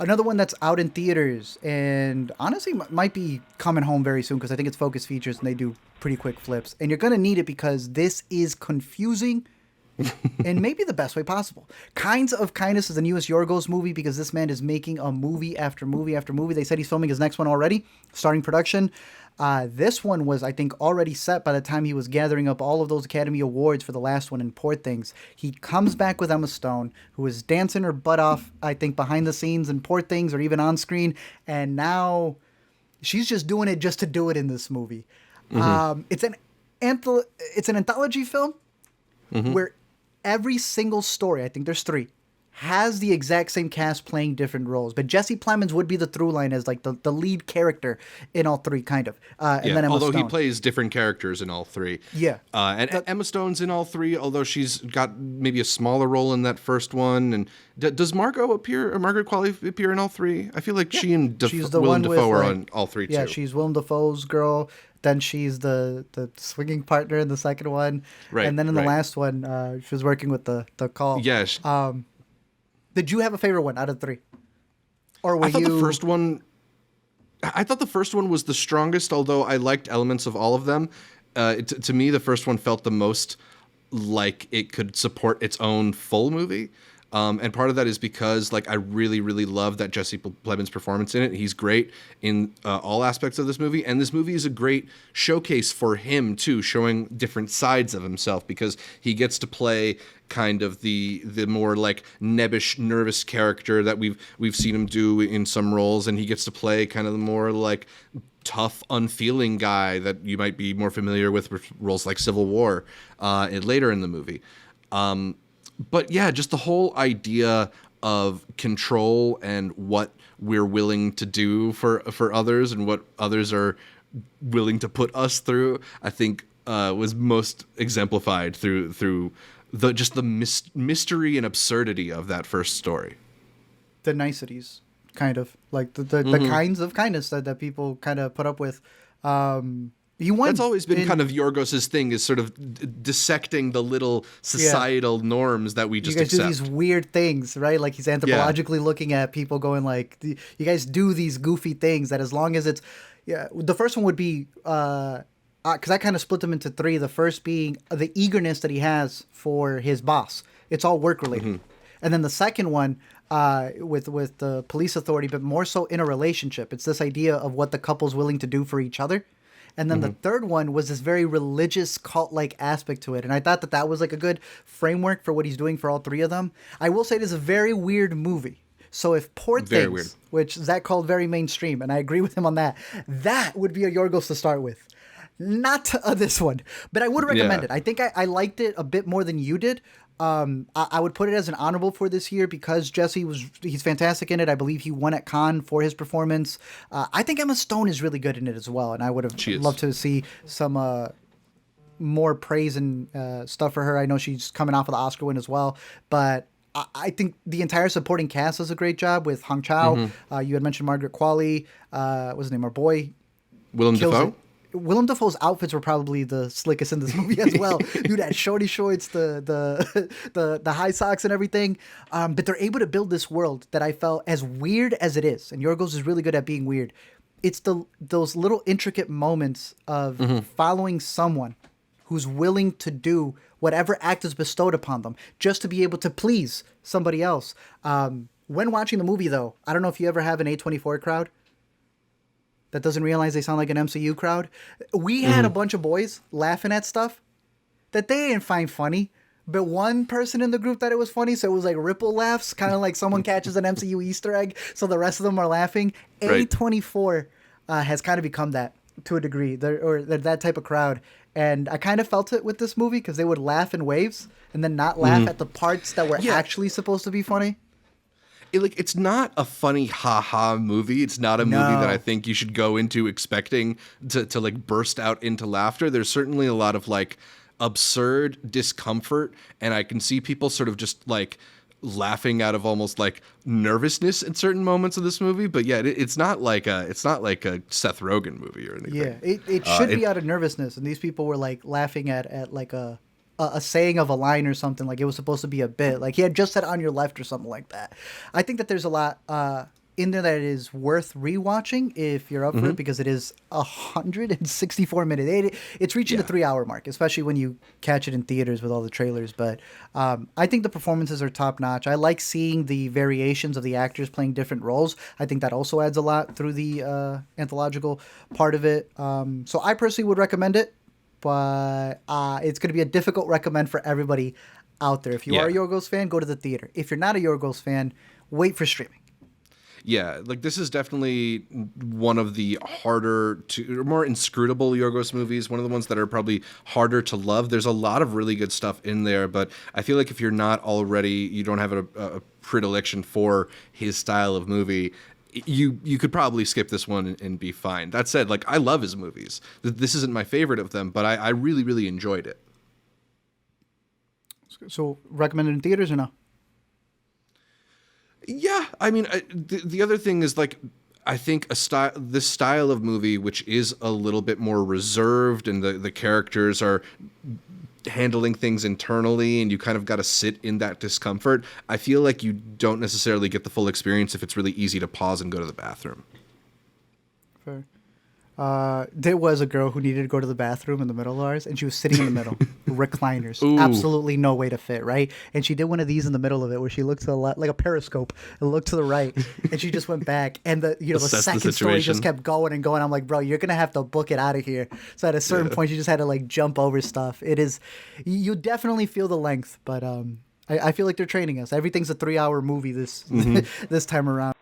Another one that's out in theaters and honestly might be coming home very soon because I think it's Focus Features and they do pretty quick flips. And you're going to need it because this is confusing in maybe the best way possible. Kinds of Kindness is the newest Yorgos movie because this man is making a movie after movie after movie. They said he's filming his next one already, starting production. This one was, I think, already set by the time he was gathering up all of those Academy Awards for the last one in Poor Things. He comes back with Emma Stone, who is dancing her butt off, I think, behind the scenes in Poor Things or even on screen. And now she's just doing it just to do it in this movie. It's an anthology film where every single story, I think there's 3, has the exact same cast playing different roles. But Jesse Plemons would be the through line as like the lead character in all 3, kind of. And then Emma although Stone. he plays different characters in all 3. Yeah. And Emma Stone's in all 3, although she's got maybe a smaller role in that first one. And does Margot Qualley appear in all 3? I feel like she and Willem Dafoe are on all 3 too. Yeah, she's Willem Dafoe's girl. Then she's the swinging partner in the second one. Right. And then in the last one, she was working with the call. Yes. Did you have a favorite one out of 3? Or were I thought the first one was the strongest, although I liked elements of all of them. To me, the first one felt the most like it could support its own full movie. And part of that is because, like, I really, really love that Jesse Plemons' performance in it. He's great in all aspects of this movie. And this movie is a great showcase for him, too, showing different sides of himself because he gets to play kind of the more, like, nebbish, nervous character that we've seen him do in some roles. And he gets to play kind of the more, like, tough, unfeeling guy that you might be more familiar with roles like Civil War later in the movie. But yeah, just the whole idea of control and what we're willing to do for others and what others are willing to put us through, I think was most exemplified through the mystery and absurdity of that first story. The niceties, kind of. Like the kinds of kindness that people kind of put up with. That's always been kind of Yorgos's thing, is sort of dissecting the little societal norms that we just accept. You guys do these weird things, right? Like he's anthropologically looking at people going like, you guys do these goofy things that as long as it's... Yeah, the first one would be... because I kind of split them into 3. The first being the eagerness that he has for his boss. It's all work-related. And then the second one... with the police authority, but more so in a relationship. It's this idea of what the couple's willing to do for each other. And then the third one was this very religious cult-like aspect to it. And I thought that was like a good framework for what he's doing for all 3 of them. I will say it is a very weird movie. So if Poor Things, which Zach called very mainstream, and I agree with him on that, that would be a Yorgos to start with. Not this one. But I would recommend it. I think I liked it a bit more than you did. I would put it as an honorable for this year because he's fantastic in it. I believe he won at Cannes for his performance. I think Emma Stone is really good in it as well. And I would have loved to see some more praise and stuff for her. I know she's coming off of the Oscar win as well. But I think the entire supporting cast does a great job with Hong Chow. You had mentioned Margaret Qualley. What's his name? Our boy. Willem Dafoe? Willem Dafoe's outfits were probably the slickest in this movie as well. Dude, that shorty shorts, the high socks and everything. But they're able to build this world that I felt, as weird as it is, and Yorgos is really good at being weird, it's those little intricate moments of following someone who's willing to do whatever act is bestowed upon them just to be able to please somebody else. When watching the movie, though, I don't know if you ever have an A24 crowd that doesn't realize they sound like an MCU crowd. We had a bunch of boys laughing at stuff that they didn't find funny, but one person in the group thought it was funny, so it was like ripple laughs, kind of like someone catches an MCU Easter egg, so the rest of them are laughing. Right. A24 has kind of become that to a degree. They're that type of crowd, and I kind of felt it with this movie because they would laugh in waves and then not laugh at the parts that were actually supposed to be funny. It's not a funny ha-ha movie. It's not a movie that I think you should go into expecting to like burst out into laughter. There's certainly a lot of like absurd discomfort, and I can see people sort of just like laughing out of almost like nervousness in certain moments of this movie. But yeah, it's not like a Seth Rogen movie or anything. Yeah, it should be out of nervousness, and these people were like laughing at like a saying of a line or something, like it was supposed to be a bit, like he had just said on your left or something like that. I think that there's a lot in there that is worth rewatching if you're up for it, because it is 164 minutes. It's reaching the 3-hour mark, especially when you catch it in theaters with all the trailers. But I think the performances are top notch. I like seeing the variations of the actors playing different roles. I think that also adds a lot through the anthological part of it. So I personally would recommend it, but it's going to be a difficult recommend for everybody out there. If you are a Yorgos fan, go to the theater. If you're not a Yorgos fan, wait for streaming. Yeah, like this is definitely one of the harder to, more inscrutable Yorgos movies. One of the ones that are probably harder to love. There's a lot of really good stuff in there, but I feel like if you're not already, you don't have a predilection for his style of movie, you could probably skip this one and be fine. That said, like I love his movies. This isn't my favorite of them, but I really, really enjoyed it. So recommended in theaters or no? Yeah, I mean, the other thing is like, I think this style of movie, which is a little bit more reserved, and the characters are handling things internally, and you kind of got to sit in that discomfort. I feel like you don't necessarily get the full experience if it's really easy to pause and go to the bathroom. Fair. There was a girl who needed to go to the bathroom in the middle of ours, and she was sitting in the middle, recliners, absolutely no way to fit, right? And she did one of these in the middle of it, where she looked to the left, like a periscope, and looked to the right, and she just went back, and the second story just kept going and going. I'm like, bro, you're gonna have to book it out of here. So at a certain point, she just had to like jump over stuff. It is, you definitely feel the length, but I feel like they're training us. Everything's a 3-hour movie this time around.